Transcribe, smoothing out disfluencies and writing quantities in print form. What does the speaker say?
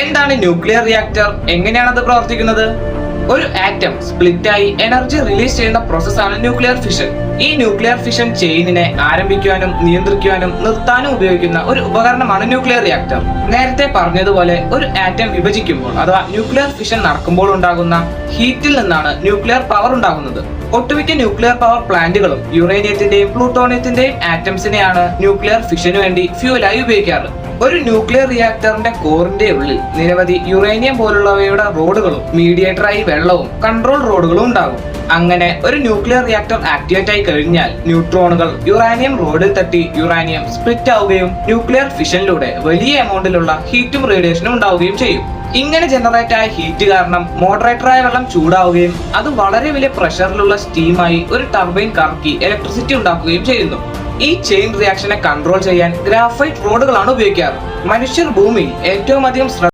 എന്താണ് nuclear reactor? എങ്ങനെയാണ് അത് പ്രവർത്തിക്കുന്നത്? ഒരു ആറ്റം സ്പ്ലിറ്റായി എനർജി റിലീസ് ചെയ്യുന്ന പ്രോസസ്സാണ് ന്യൂക്ലിയർ ഫിഷൻ. ഈ ന്യൂക്ലിയർ ഫിഷൻ ചെയിനിനെ ആരംഭിക്കുവാനും നിയന്ത്രിക്കുവാനും നിർത്താനും ഉപയോഗിക്കുന്ന ഒരു ഉപകരണമാണ് ന്യൂക്ലിയർ റിയാക്ടർ. നേരത്തെ പറഞ്ഞതുപോലെ ഒരു ആറ്റം വിഭജിക്കുമ്പോൾ അഥവാ ന്യൂക്ലിയർ ഫിഷൻ നടക്കുമ്പോൾ ഉണ്ടാകുന്ന ഹീറ്റിൽ നിന്നാണ് ന്യൂക്ലിയർ പവർ ഉണ്ടാകുന്നത്. ഒട്ടുമിക്ക ന്യൂക്ലിയർ പവർ പ്ലാന്റുകളും യുറേനിയത്തിന്റെയും പ്ലൂട്ടോണിയത്തിന്റെയും ആറ്റംസിനെയാണ് ന്യൂക്ലിയർ ഫിഷന് വേണ്ടി ഫ്യൂവലായി ഉപയോഗിക്കാറ്. ഒരു ന്യൂക്ലിയർ റിയാക്ടറിന്റെ കോറിന്റെ ഉള്ളിൽ നിരവധി യുറേനിയം പോലുള്ളവയുടെ റോഡുകളും മീഡിയേറ്ററായി വെള്ളവും കൺട്രോൾ റോഡുകളും ഉണ്ടാകും. അങ്ങനെ ഒരു ന്യൂക്ലിയർ റിയാക്ടർ ആക്ടിവേറ്റ് ആയി കഴിഞ്ഞാൽ ന്യൂട്രോണുകൾ യുറാനിയം റോഡിൽ തട്ടി യുറാനിയം സ്പ്ലിറ്റ് ആവുകയും ന്യൂക്ലിയർ ഫിഷനിലൂടെ വലിയ എമൗണ്ടിലുള്ള ഹീറ്റും റേഡിയേഷനും ഉണ്ടാവുകയും ചെയ്യും. ഇങ്ങനെ ജനറേറ്റ് ആയ ഹീറ്റ് കാരണം മോഡറേറ്ററായ വെള്ളം ചൂടാവുകയും അത് വളരെ വലിയ പ്രഷറിലുള്ള സ്റ്റീമായി ഒരു ടർബൈൻ കറക്കി ഇലക്ട്രിസിറ്റി ഉണ്ടാക്കുകയും ചെയ്യുന്നു. ഈ ചെയിൻ റിയാക്ഷനെ കൺട്രോൾ ചെയ്യാൻ ഗ്രാഫൈറ്റ് റോഡുകളാണ് ഉപയോഗിക്കാറ്. മനുഷ്യർ ഭൂമിയിൽ ഏറ്റവും അധികം